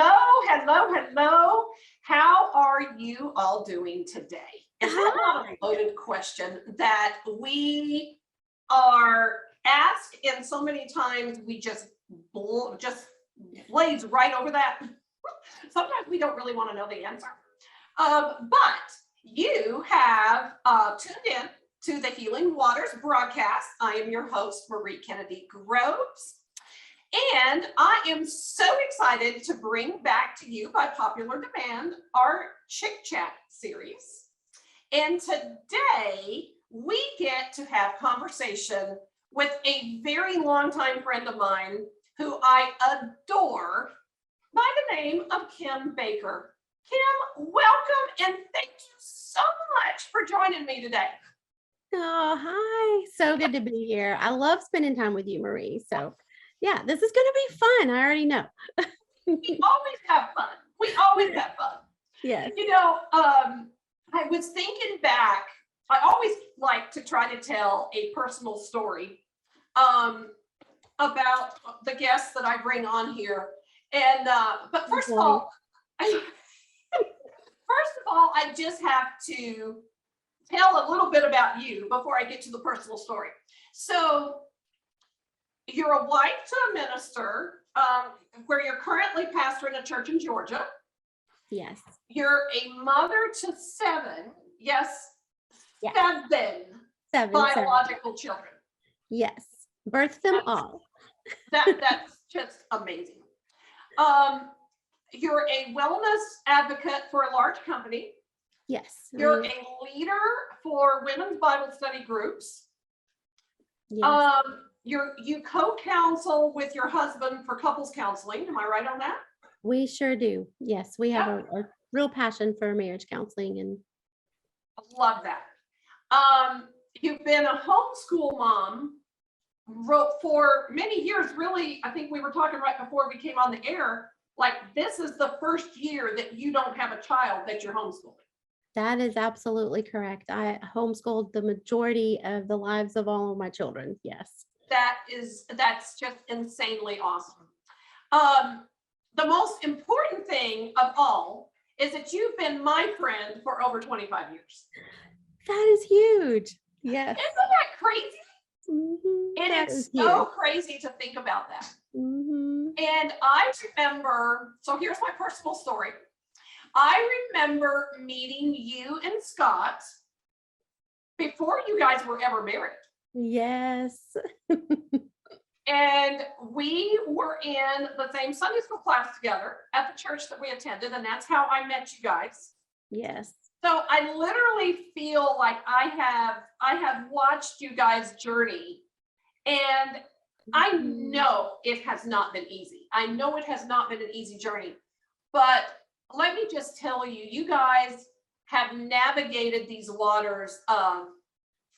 Hello. How are you all doing today? Is that not a loaded question that we are asked, and so many times we just blaze right over that? Sometimes we don't really want to know the answer. But you have tuned in to the Healing Waters broadcast. I am your host, Marie Kennedy Groves. And I am so excited to bring back to you, by popular demand, our Chic Chat series. And today we get to have conversation with a very longtime friend of mine who I adore, by the name of Kim Baker. Kim, welcome, and thank you so much for joining me today. Oh, hi. So good to be here. I love spending time with you, Marie. So yeah, this is going to be fun. I already know. We always have fun. Yes. You know, I was thinking back, I always like to try to tell a personal story about the guests that I bring on here. And, but first of all, I just have to tell a little bit about you before I get to the personal story. So you're a wife to a minister, where you're currently pastoring a church in Georgia. Yes. You're a mother to seven. Yes. Seven biological children. Yes. Birthed them all. That's just amazing. You're a wellness advocate for a large company. Yes. You're a leader for women's Bible study groups. Yes. You co-counsel with your husband for couples counseling. Am I right on that? We sure do. Yes, we have a real passion for marriage counseling, and love that. You've been a homeschool mom for many years. Really, I think we were talking right before we came on the air. Like, this is the first year that you don't have a child that you're homeschooling. That is absolutely correct. I homeschooled the majority of the lives of all of my children. Yes. That's just insanely awesome. The most important thing of all is that you've been my friend for over 25 years. That is huge. Yes. Isn't that crazy? Mm-hmm. It is so crazy to think about that. Mm-hmm. And I remember, so here's my personal story. I remember meeting you and Scott before you guys were ever married. Yes. And we were in the same Sunday school class together at the church that we attended, and that's how I met you guys. Yes. So I literally feel like I have watched you guys' journey, and I know it has not been easy. I know it has not been an easy journey, but let me just tell you, you guys have navigated these waters of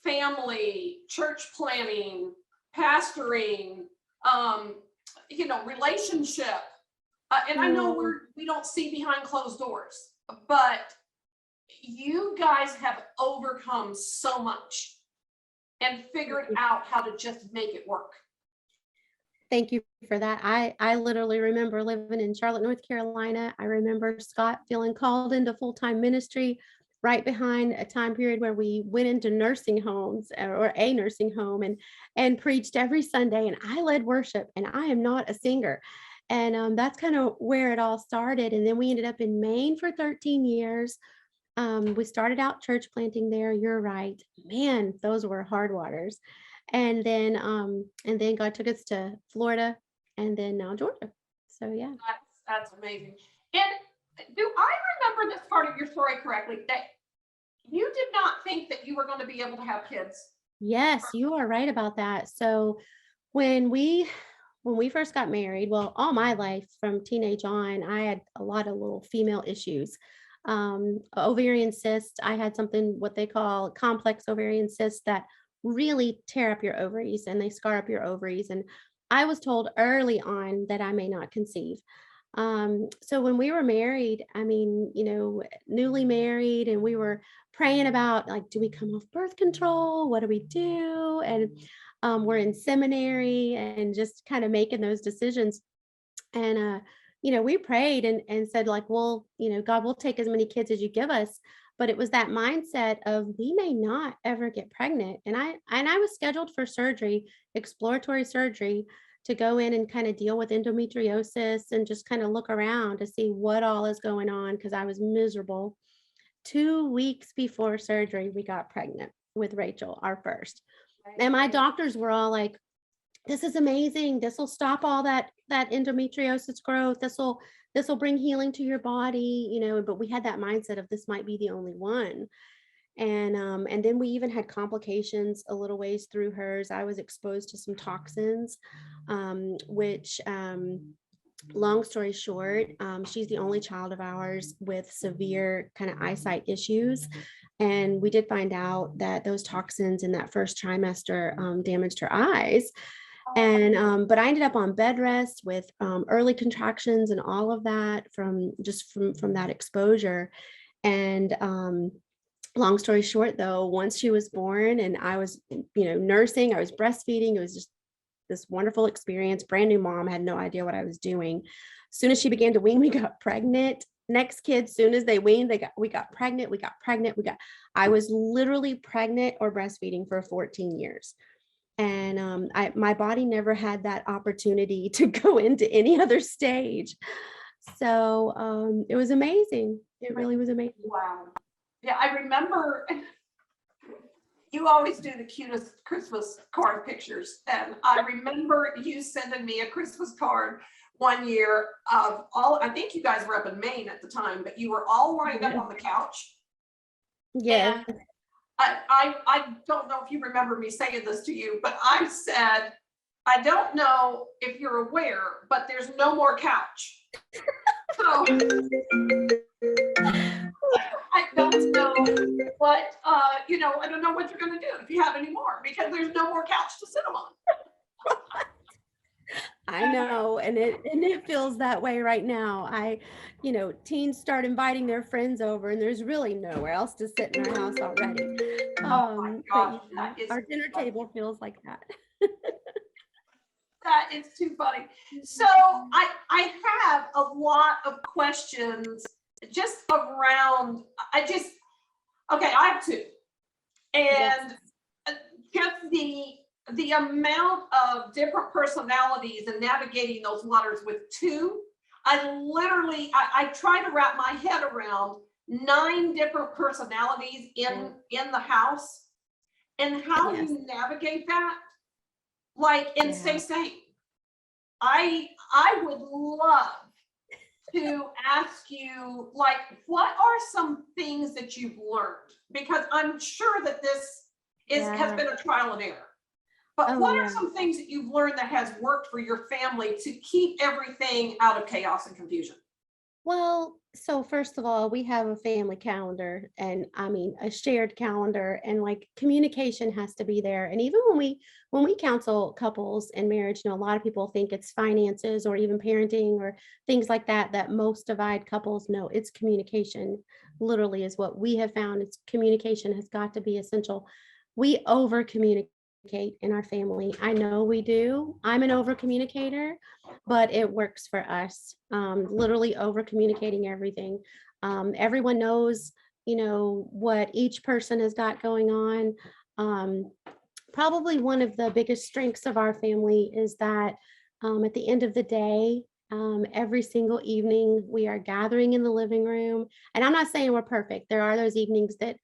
family, church planning, pastoring, relationship. And I know we don't see behind closed doors, but you guys have overcome so much and figured out how to just make it work. Thank you for that. I literally remember living in Charlotte, North Carolina. I remember Scott feeling called into full-time ministry right behind a time period where we went into nursing homes or a nursing home and preached every Sunday. And I led worship, and I am not a singer. And that's kind of where it all started. And then we ended up in Maine for 13 years. We started out church planting there. You're right. Man, those were hard waters. And then God took us to Florida, and then now Georgia. So yeah. That's amazing. And do I remember this part of your story correctly, that you did not think that you were going to be able to have kids? Yes, you are right about that. So when we first got married, well, all my life from teenage on, I had a lot of little female issues. Ovarian cysts. I had something, what they call complex ovarian cysts, that really tear up your ovaries and they scar up your ovaries. And I was told early on that I may not conceive. So when we were married, newly married, and we were praying about, like, do we come off birth control? What do we do? And we're in seminary and just kind of making those decisions. And we prayed and said like, well, God will take as many kids as you give us. But it was that mindset of we may not ever get pregnant. And I was scheduled for surgery, exploratory surgery, to go in and kind of deal with endometriosis and just kind of look around to see what all is going on because I was miserable. 2 weeks before surgery, we got pregnant with Rachel, our first. And my doctors were all like, this is amazing. This will stop all that endometriosis growth. This will bring healing to your body, but we had that mindset of this might be the only one. And then we even had complications a little ways through hers. I was exposed to some toxins, which long story short, she's the only child of ours with severe kind of eyesight issues. And we did find out that those toxins in that first trimester damaged her eyes. And but I ended up on bed rest with early contractions and all of that from that exposure. And long story short, though, once she was born and I was, nursing, I was breastfeeding, it was just this wonderful experience. Brand new mom, had no idea what I was doing. As soon as she began to wean, we got pregnant. Next kid, soon as they weaned, we got pregnant. I was literally pregnant or breastfeeding for 14 years. And my body never had that opportunity to go into any other stage. So it was amazing. It really was amazing. Wow. Yeah, I remember you always do the cutest Christmas card pictures. And I remember you sending me a Christmas card one year of all, I think you guys were up in Maine at the time, but you were all lined up on the couch. Yeah. And I don't know if you remember me saying this to you, but I said, I don't know if you're aware, but there's no more couch. So I don't know what, I don't know what you're going to do if you have any more, because there's no more couch to sit them on. I know, and it feels that way right now. Teens start inviting their friends over, and there's really nowhere else to sit in our house already. Oh my gosh, Our dinner table feels like that. That is too funny. So I have a lot of questions just around. Okay, I have two, and just the amount of different personalities and navigating those waters with two. I try to wrap my head around 9 different personalities in the house, and how you navigate that, and stay sane. I would love to ask you, what are some things that you've learned? Because I'm sure that this has been a trial and error. But what are some things that you've learned that has worked for your family to keep everything out of chaos and confusion? Well, so first of all, we have a family calendar, and I mean a shared calendar, and communication has to be there. And even when we counsel couples in marriage, a lot of people think it's finances or even parenting or things like that most divide couples. No, it's communication. Literally is what we have found. It's communication has got to be essential. We over communicate in our family. I know we do. I'm an over communicator, but it works for us. Literally over communicating everything. Everyone knows, what each person has got going on. Probably one of the biggest strengths of our family is that at the end of the day, every single evening we are gathering in the living room. And I'm not saying we're perfect. There are those evenings that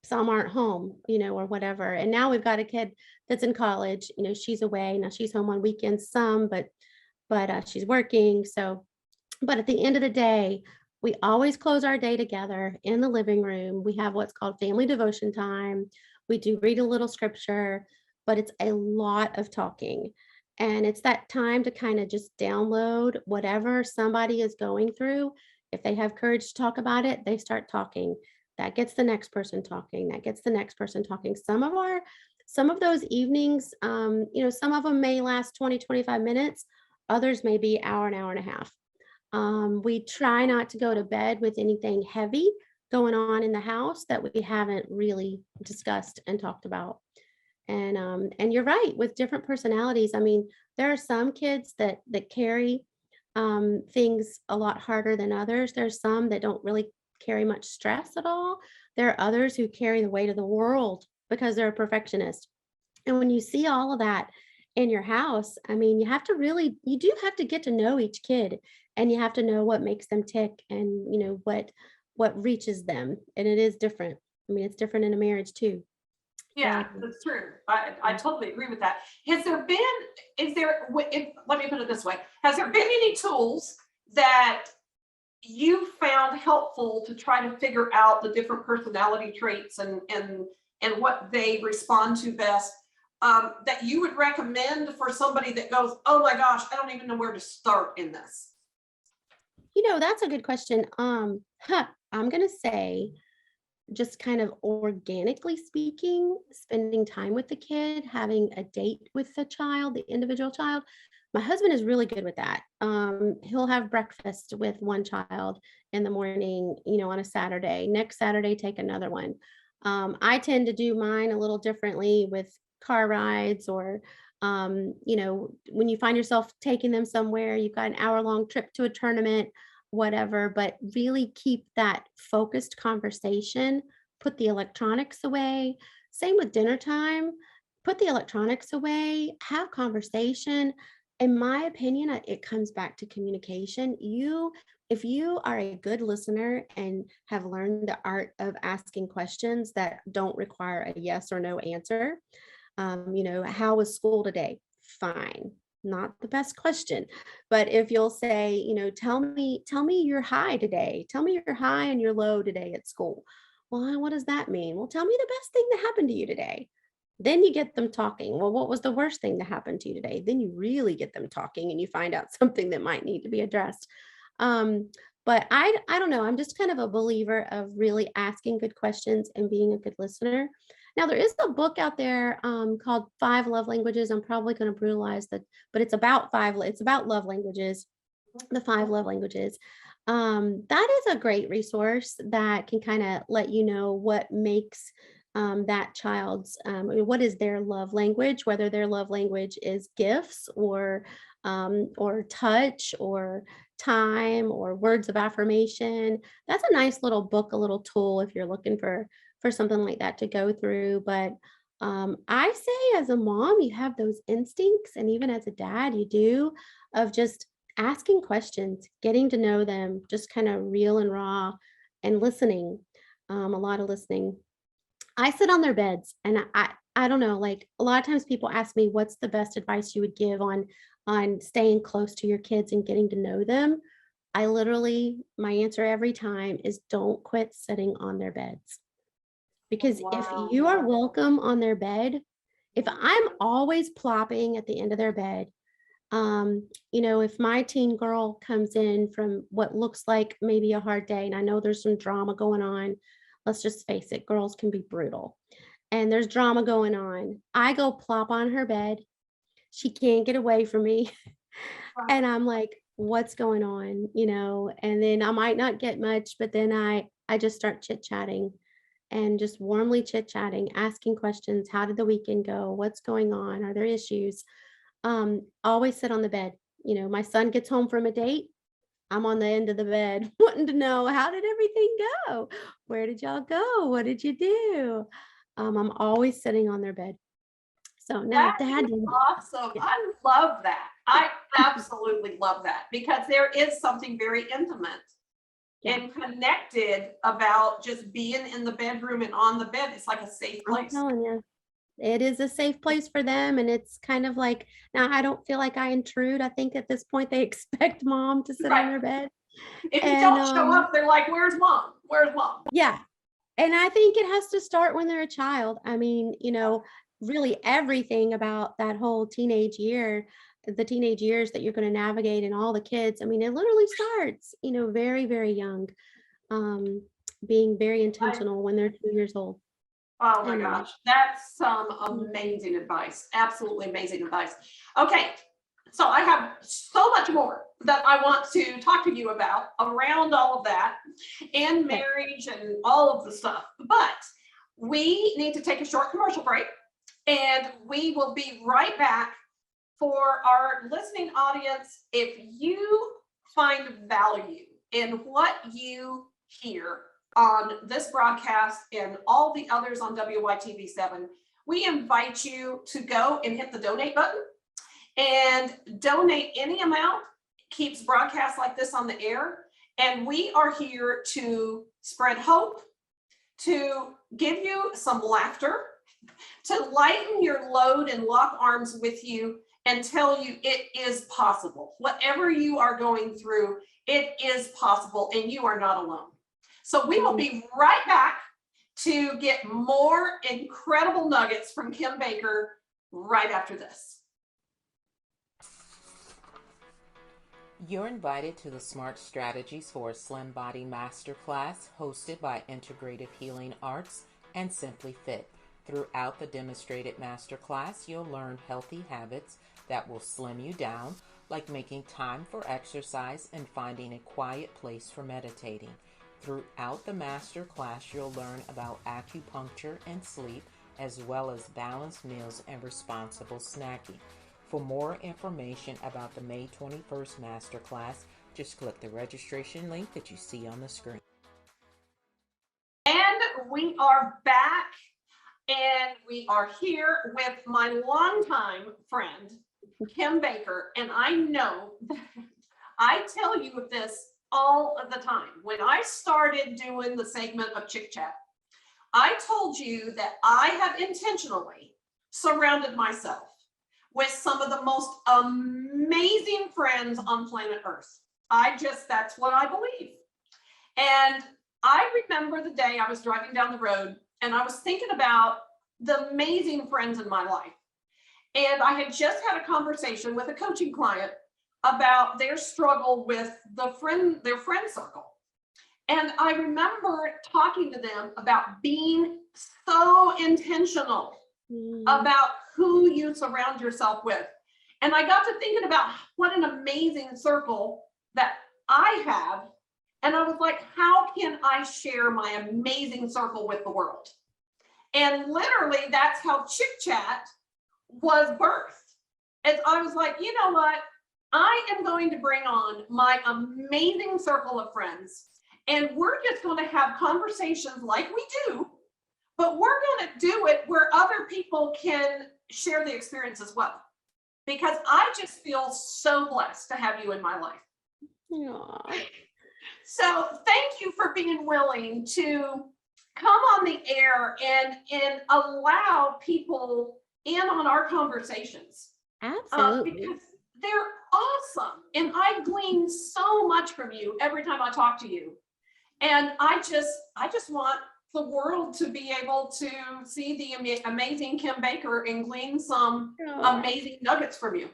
some aren't home, or whatever. And now we've got a kid that's in college, she's away. Now she's home on weekends some, but she's working. So, but at the end of the day, we always close our day together in the living room. We have what's called family devotion time. We do read a little scripture, but it's a lot of talking. And it's that time to kind of just download whatever somebody is going through. If they have courage to talk about it, they start talking. That gets the next person talking. That gets the next person talking. Some of those evenings, some of them may last 20, 25 minutes. Others may be an hour and a half. We try not to go to bed with anything heavy going on in the house that we haven't really discussed and talked about. And you're right, with different personalities. I mean, there are some kids that carry things a lot harder than others. There's some that don't really carry much stress at all. There are others who carry the weight of the world because they're a perfectionist. And when you see all of that in your house, I mean, you do have to get to know each kid, and you have to know what makes them tick, and what reaches them. And it is different. I mean, it's different in a marriage too. Yeah, So that's true. I totally agree with that. Has there been, let me put it this way, has there been any tools that you found helpful to try to figure out the different personality traits and what they respond to best, that you would recommend for somebody that goes, oh my gosh, I don't even know where to start in this? that's a good question. I'm gonna say, just kind of organically speaking, spending time with the kid, having a date with the child, the individual child. My husband is really good with that. He'll have breakfast with one child in the morning, on a Saturday. Next Saturday, take another one. I tend to do mine a little differently with car rides, or, when you find yourself taking them somewhere, you've got an hour-long trip to a tournament, whatever, but really keep that focused conversation. Put the electronics away. Same with dinner time. Put the electronics away, have conversation. In my opinion, it comes back to communication. If you are a good listener and have learned the art of asking questions that don't require a yes or no answer, how was school today? Fine. Not the best question. But if you'll say, tell me your high today. Tell me your high and your low today at school. Well, what does that mean? Well, tell me the best thing that happened to you today. Then you get them talking. Well, what was the worst thing that happened to you today? Then you really get them talking, and you find out something that might need to be addressed. Um, but I don't know. I'm just kind of a believer of really asking good questions and being a good listener. Now, there is a book out there, called Five Love Languages. I'm probably going to brutalize that, but it's about it's about love languages, the five love languages. That is a great resource that can kind of let you know what makes, that child's, what is their love language, whether their love language is gifts, or touch, or time, or words of affirmation. That's a nice little book, a little tool if you're looking for something like that to go through. But I say, as a mom, you have those instincts, and even as a dad, you do, of just asking questions, getting to know them, just kind of real and raw, and listening, a lot of listening. I sit on their beds, and I don't know, like, a lot of times people ask me what's the best advice you would give on staying close to your kids and getting to know them. My answer every time is, don't quit sitting on their beds. Because if Wow. you are welcome on their bed, if I'm always plopping at the end of their bed, if my teen girl comes in from what looks like maybe a hard day, and I know there's some drama going on, let's just face it, girls can be brutal. And there's drama going on. I go plop on her bed. She can't get away from me. Right. And I'm like, what's going on? And then I might not get much, but then I just start chit-chatting, and just warmly chit-chatting, asking questions. How did the weekend go? What's going on? Are there issues? Always sit on the bed. My son gets home from a date. I'm on the end of the bed wanting to know, how did everything go? Where did y'all go? What did you do? I'm always sitting on their bed. So now, That dad is didn't. awesome. Yeah. I love that. I absolutely love that because there is something very intimate Yeah. and connected about just being in the bedroom and on the bed. It's like a safe I'm place. telling you. It is a safe place for them, and it's kind of like, now I don't feel like I intrude. I think at this point they expect mom to sit on Right. their bed. If you And don't show up, they're like, where's mom? Where's mom? yeah, and I think it has to start when they're a child. I mean, really everything about that whole the teenage years that you're going to navigate, and all the kids. I mean, it literally starts, very, very young, um, being very I, intentional when they're 2 years old. oh my And gosh, that's some mm, amazing advice. Absolutely amazing advice. Okay, so I have so much more that I want to talk to you about around all of that and okay, marriage and all of the stuff. But we need to take a short commercial break and we will be right back for our listening audience. If you find value in what you hear on this broadcast and all the others on WYTV7, we invite you to go and hit the donate button and donate any amount. Keeps broadcasts like this on the air. And we are here to spread hope, to give you some laughter, to lighten your load and lock arms with you and tell you it is possible. Whatever you are going through, it is possible and you are not alone. So we will be right back to get more incredible nuggets from Kim Baker right after this. You're invited to the Smart Strategies for a Slim Body Masterclass hosted by Integrative Healing Arts and Simply Fit. Throughout the demonstrated masterclass, you'll learn healthy habits that will slim you down, like making time for exercise and finding a quiet place for meditating. Throughout the masterclass, you'll learn about acupuncture and sleep, as well as balanced meals and responsible snacking. For more information about the May 21st masterclass, just click the registration link that you see on the screen. And we are back, and we are here with my longtime friend, Kim Baker. And I know that I tell you this all of the time. When I started doing the segment of Chic Chat, I told you that I have intentionally surrounded myself with some of the most amazing friends on planet Earth. That's what I believe. And I remember the day I was driving down the road and I was thinking about the amazing friends in my life. And I had just had a conversation with a coaching client about their struggle with their friend circle. And I remember talking to them about being so intentional about who you surround yourself with. And I got to thinking about what an amazing circle that I have. And I was like, how can I share my amazing circle with the world? And literally that's how Chic Chat was birthed. And I was like, you know what? I am going to bring on my amazing circle of friends, and we're just going to have conversations like we do, but we're going to do it where other people can share the experience as well. Because I just feel so blessed to have you in my life. Aww. So thank you for being willing to come on the air and allow people in on our conversations. Absolutely. Because they're awesome. And I glean so much from you every time I talk to you. And I just want the world to be able to see the amazing Kim Baker and glean some amazing nuggets from you.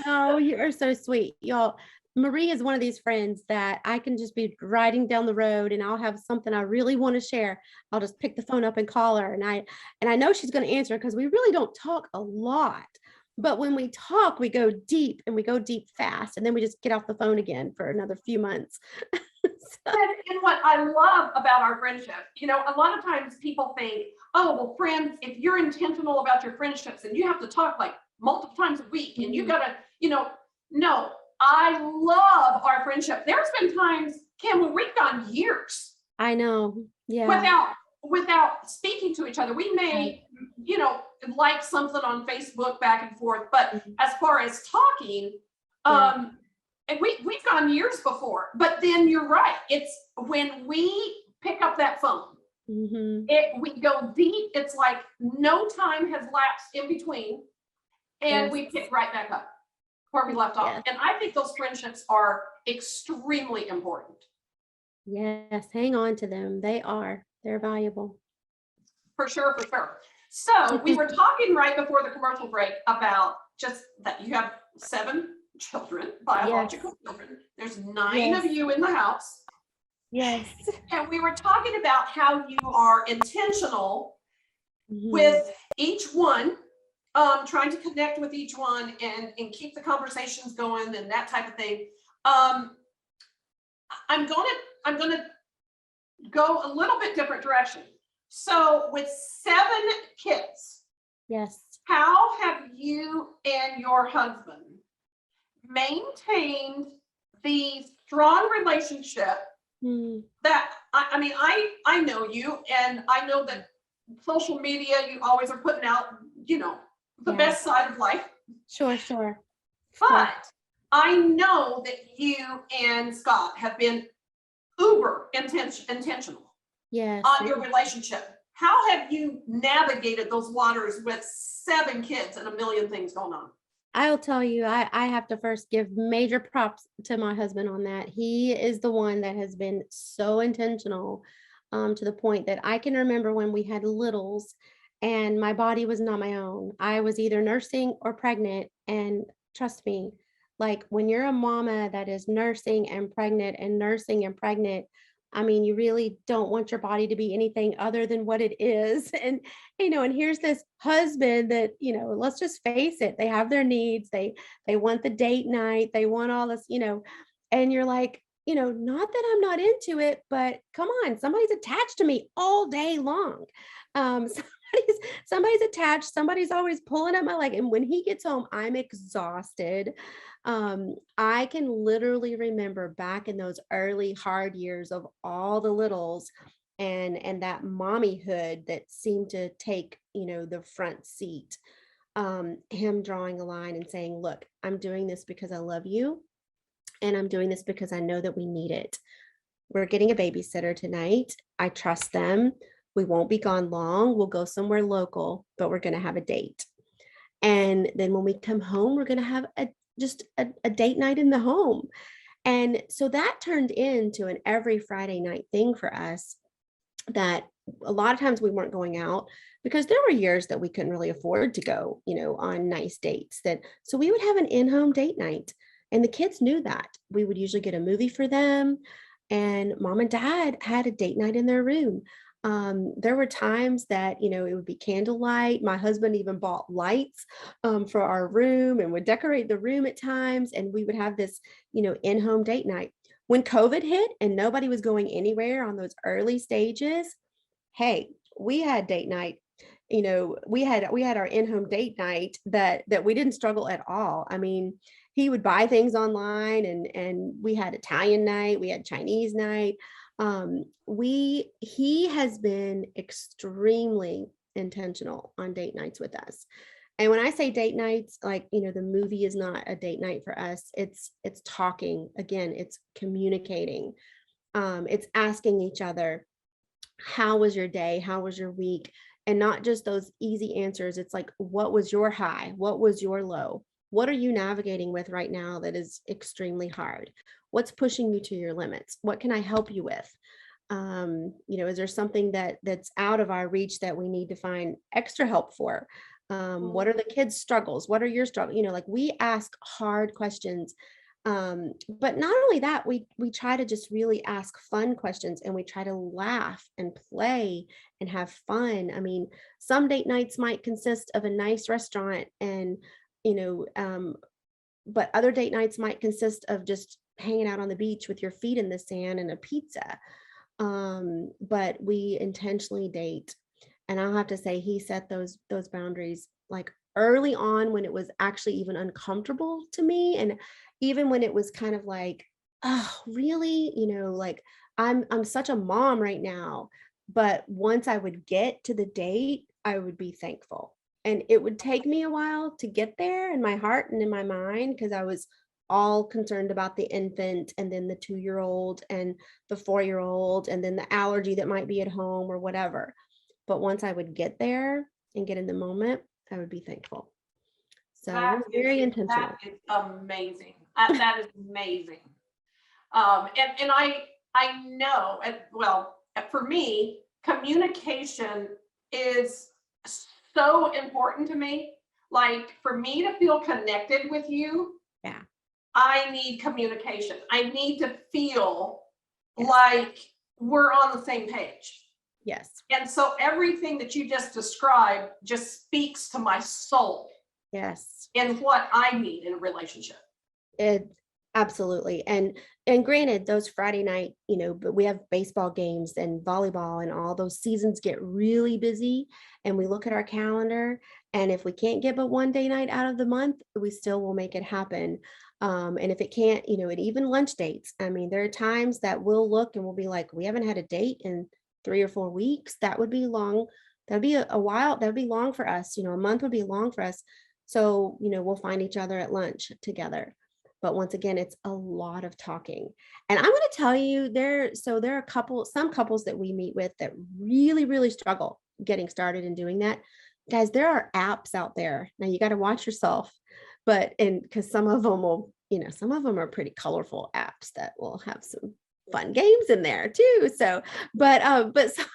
Oh, you are so sweet. Y'all, Marie is one of these friends that I can just be riding down the road and I'll have something I really want to share. I'll just pick the phone up and call her. And I know she's going to answer because we really don't talk a lot. But when we talk, we go deep and we go deep fast. And then we just get off the phone again for another few months. And what I love about our friendship, a lot of times people think, oh, well, friends, if you're intentional about your friendships and you have to talk like multiple times a week and you gotta, no, I love our friendship. There's been times, Kim, when we've gone years. I know. Yeah. Without speaking to each other. We may, like something on Facebook back and forth, but as far as talking, and we've gone years before, but then you're right. It's when we pick up that phone, we go deep. It's like no time has lapsed in between, and we pick right back up where we left off. And I think those friendships are extremely important. Yes, hang on to them. They're valuable. For sure. So we were talking right before the commercial break about just that you have 7 children, biological children. There's 9 of you in the house. Yes. And we were talking about how you are intentional with each one, trying to connect with each one and keep the conversations going and that type of thing. I'm gonna go a little bit different direction. So with 7 kids, yes, how have you and your husband maintained the strong relationship Mm, that I mean, I know you, and I know that social media, you always are putting out, the yeah, best side of life. sure, sure. Of course. But I know that you and Scott have been uber intentional Yes. on your relationship. How have you navigated those waters with 7 kids and a million things going on? I'll tell you, I have to first give major props to my husband on that. He is the one that has been so intentional, to the point that I can remember when we had littles and my body was not my own. I was either nursing or pregnant. And trust me, like when you're a mama that is nursing and pregnant, I mean, you really don't want your body to be anything other than what it is. And here's this husband that, let's just face it, they have their needs. They want the date night, they want all this. And you're like, not that I'm not into it, but come on, somebody's attached to me all day long. Somebody's attached, somebody's always pulling at my leg. And when he gets home, I'm exhausted. I can literally remember back in those early hard years of all the littles and that mommyhood that seemed to take, the front seat. Him drawing a line and saying, look, I'm doing this because I love you. And I'm doing this because I know that we need it. We're getting a babysitter tonight. I trust them. We won't be gone long. We'll go somewhere local, but we're going to have a date. And then when we come home, we're going to have a date night in the home. And so that turned into an every Friday night thing for us, that a lot of times we weren't going out because there were years that we couldn't really afford to go, on nice dates. So we would have an in-home date night, and the kids knew that. We would usually get a movie for them, and mom and dad had a date night in their room. There were times that, it would be candlelight. My husband even bought lights for our room and would decorate the room at times. And we would have this, in-home date night. When COVID hit and nobody was going anywhere on those early stages, hey, we had date night. We had our in-home date night that we didn't struggle at all. I mean, he would buy things online, and we had Italian night, we had Chinese night. He has been extremely intentional on date nights with us. And when I say date nights, like, the movie is not a date night for us. It's talking. Again, it's communicating. It's asking each other, how was your day? How was your week? And not just those easy answers. It's like, what was your high? What was your low? What are you navigating with right now that is extremely hard? What's pushing you to your limits? What can I help you with? Is there something that's out of our reach that we need to find extra help for? What are the kids' struggles? What are your struggles? Like, we ask hard questions. But not only that, we try to just really ask fun questions, and we try to laugh and play and have fun. I mean, some date nights might consist of a nice restaurant, and you know, um, but other date nights might consist of just hanging out on the beach with your feet in the sand and a pizza. But we intentionally date. And I'll have to say, he set those boundaries like early on, when it was actually even uncomfortable to me. And even when it was kind of like, oh, really? Like, I'm such a mom right now. But once I would get to the date, I would be thankful. And it would take me a while to get there in my heart and in my mind, because I was all concerned about the infant, and then the 2-year-old, and the 4-year-old, and then the allergy that might be at home or whatever. But once I would get there and get in the moment, I would be thankful. So we're very intentional. That is amazing. That is amazing. And I know, and well, for me, communication is so important to me. Like, for me to feel connected with you, Yeah. I need communication. I need to feel Yes. like we're on the same page. Yes. And so everything that you just described just speaks to my soul Yes. and what I need in a relationship. It absolutely. And granted, those Friday night, but we have baseball games and volleyball, and all those seasons get really busy, and we look at our calendar, And if we can't get but one day night out of the month, we still will make it happen. And if it can't, and even lunch dates. I mean, there are times that we'll look and we'll be like, we haven't had a date in 3 or 4 weeks. That would be long. That'd be a while. That would be long for us. A month would be long for us. So, we'll find each other at lunch together. But once again, it's a lot of talking. And I'm going to tell you there are some couples that we meet with that really, really struggle getting started in doing that. Guys, there are apps out there. Now you got to watch yourself, because some of them some of them are pretty colorful apps that will have some fun games in there too. So, but some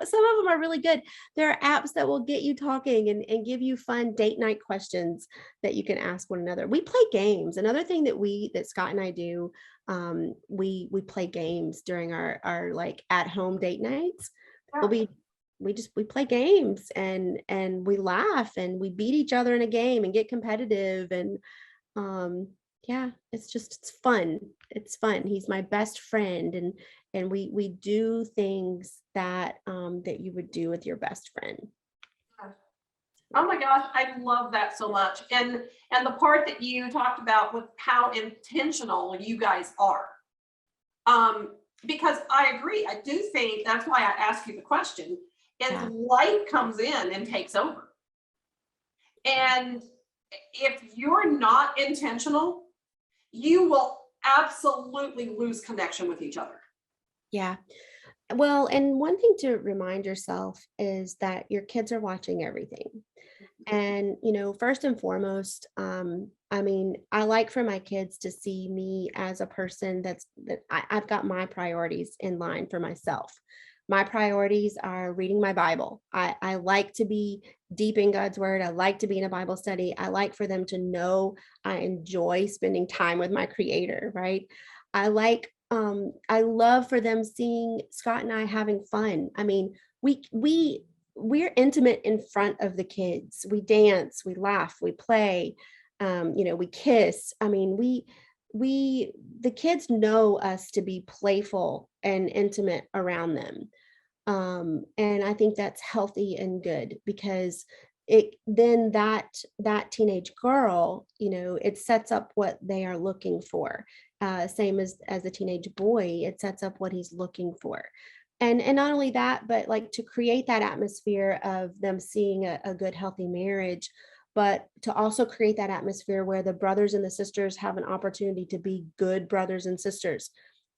of them are really good. There are apps that will get you talking and give you fun date night questions that you can ask one another. We play games. Another thing that Scott and I do, we play games during our like at home date nights. We play games and we laugh and we beat each other in a game and get competitive and yeah, it's fun. It's fun. He's my best friend and we do things that that you would do with your best friend. Oh my gosh, I love that so much. And the part that you talked about with how intentional you guys are. Because I agree. I do think that's why I asked you the question. Is life comes in and takes over. And if you're not intentional, you will absolutely lose connection with each other. Yeah. Well, and one thing to remind yourself is that your kids are watching everything. And, first and foremost, I mean, I like for my kids to see me as a person I've got my priorities in line for myself. My priorities are reading my Bible. I like to be deep in God's word. I like to be in a Bible study. I like for them to know I enjoy spending time with my creator, right? I love for them seeing Scott and I having fun. I mean, we're intimate in front of the kids. We dance, we laugh, we play, we kiss. I mean, the kids know us to be playful and intimate around them. And I think that's healthy and good because that teenage girl, it sets up what they are looking for. Same as a teenage boy, it sets up what he's looking for. And not only that, but like to create that atmosphere of them seeing a good, healthy marriage, but to also create that atmosphere where the brothers and the sisters have an opportunity to be good brothers and sisters.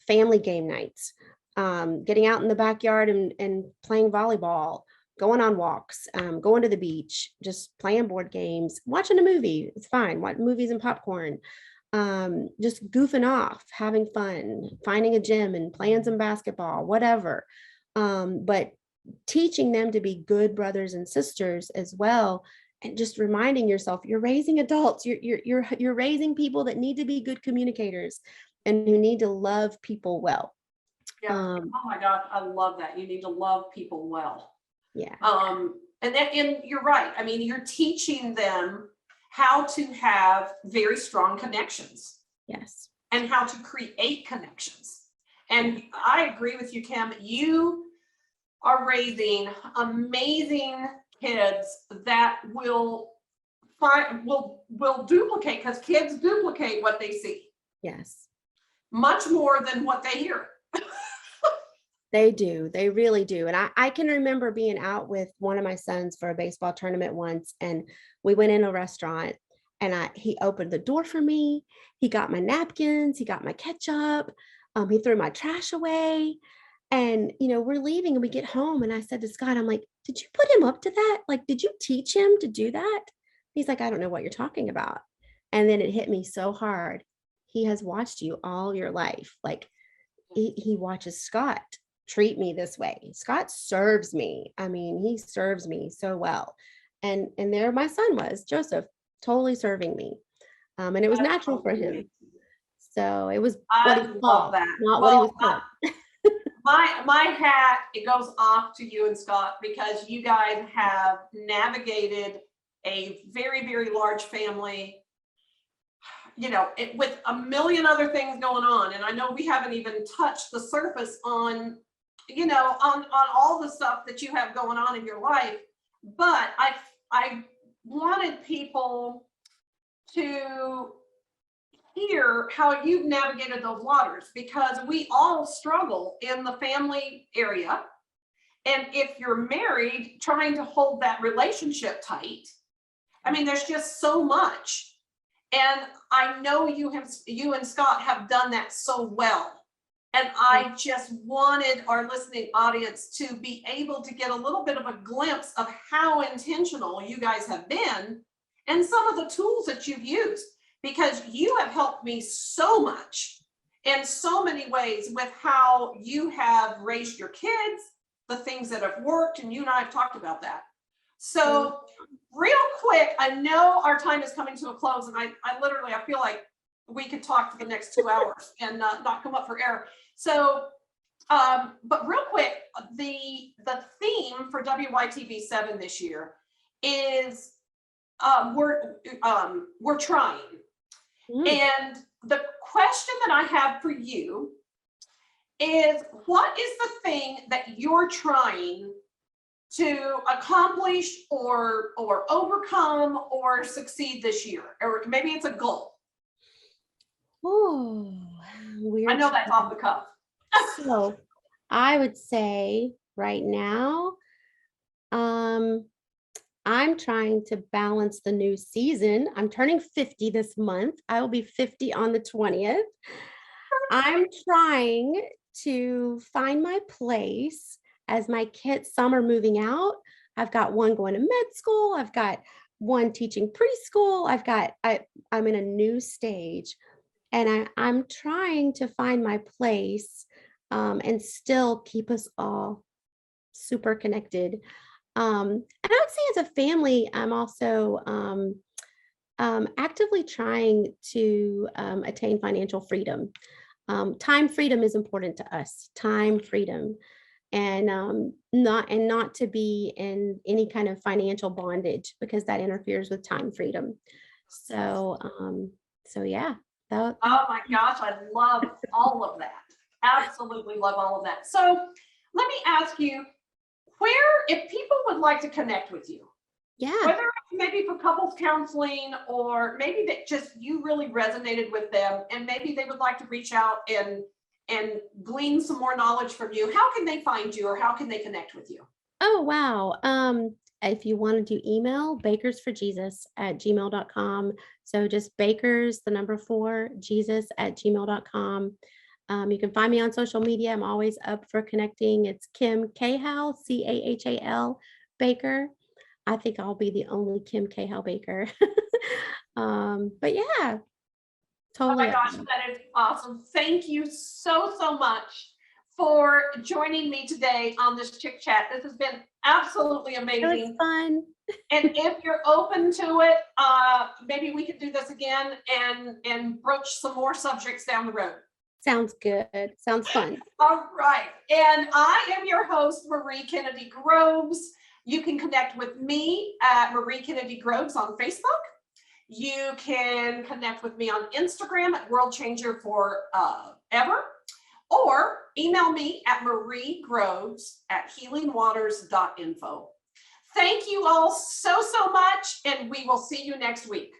Family game nights, getting out in the backyard and playing volleyball, going on walks, going to the beach, just playing board games, watching a movie. It's fine. Watch movies and popcorn. Just goofing off, having fun, finding a gym and playing some basketball, whatever. But teaching them to be good brothers and sisters as well. And just reminding yourself, you're raising adults, you're raising people that need to be good communicators and who need to love people well. Yeah. Oh my God, I love that. You need to love people well. Yeah. And you're right. I mean, you're teaching them how to have very strong connections. Yes. And how to create connections. And I agree with you, Kim. You are raising amazing kids that will duplicate, because kids duplicate what they see. Yes. Much more than what they hear. They do. They really do. And I can remember being out with one of my sons for a baseball tournament once, and we went in a restaurant and he opened the door for me. He got my napkins. He got my ketchup. He threw my trash away. And, we're leaving and we get home. And I said to Scott, I'm like, did you put him up to that? Like, did you teach him to do that? He's like, I don't know what you're talking about. And then it hit me so hard. He has watched you all your life. Like he watches Scott treat me this way. Scott serves me. I mean, he serves me so well. And there my son was, Joseph, totally serving me. And it was natural for him. So it was what he love that. Not what he was taught. My hat, it goes off to you and Scott, because you guys have navigated a very, very large family, with a million other things going on. And I know we haven't even touched the surface on all the stuff that you have going on in your life. But I wanted people to hear how you've navigated those waters, because we all struggle in the family area. And if you're married, trying to hold that relationship tight, I mean, there's just so much. And I know you and Scott have done that so well. And I just wanted our listening audience to be able to get a little bit of a glimpse of how intentional you guys have been and some of the tools that you've used, because you have helped me so much in so many ways with how you have raised your kids, the things that have worked, and you and I have talked about that. So real quick, I know our time is coming to a close, and I feel like we could talk for the next 2 hours and not come up for air. So, but real quick, the theme for WYTV7 this year is we're trying. And the question that I have for you is, what is the thing that you're trying to accomplish or overcome or succeed this year? Or maybe it's a goal. Oh, I know that's off the cuff. So I would say right now, I'm trying to balance the new season. I'm turning 50 this month. I will be 50 on the 20th. I'm trying to find my place as my kids, some are moving out. I've got one going to med school. I've got one teaching preschool. I'm in a new stage, and I'm trying to find my place and still keep us all super connected. And I would say as a family, I'm also actively trying to attain financial freedom. Time freedom is important to us, time freedom, and not to be in any kind of financial bondage, because that interferes with time freedom. So yeah. Oh my gosh, I love all of that. Absolutely love all of that. So let me ask you, if people would like to connect with you, whether it's maybe for couples counseling, or maybe that just you really resonated with them and maybe they would like to reach out and glean some more knowledge from you, how can they find you, or how can they connect with you? Oh, wow. If you want to do email, bakersforjesus@gmail.com. So just bakers, the number 4, Jesus@gmail.com. You can find me on social media. I'm always up for connecting. It's Kim Cahal, Cahal Baker. I think I'll be the only Kim Cahal Baker. But yeah, totally. Oh my gosh, that is awesome. Thank you so much for joining me today on this Chic Chat. This has been absolutely amazing. It was fun. And if you're open to it, maybe we could do this again and broach some more subjects down the road. Sounds good. Sounds fun. All right. And I am your host, Marie Kennedy Groves. You can connect with me at Marie Kennedy Groves on Facebook. You can connect with me on Instagram at World Changer Forever, or email me at mariegroves@healingwaters.info. Thank you all so much, and we will see you next week.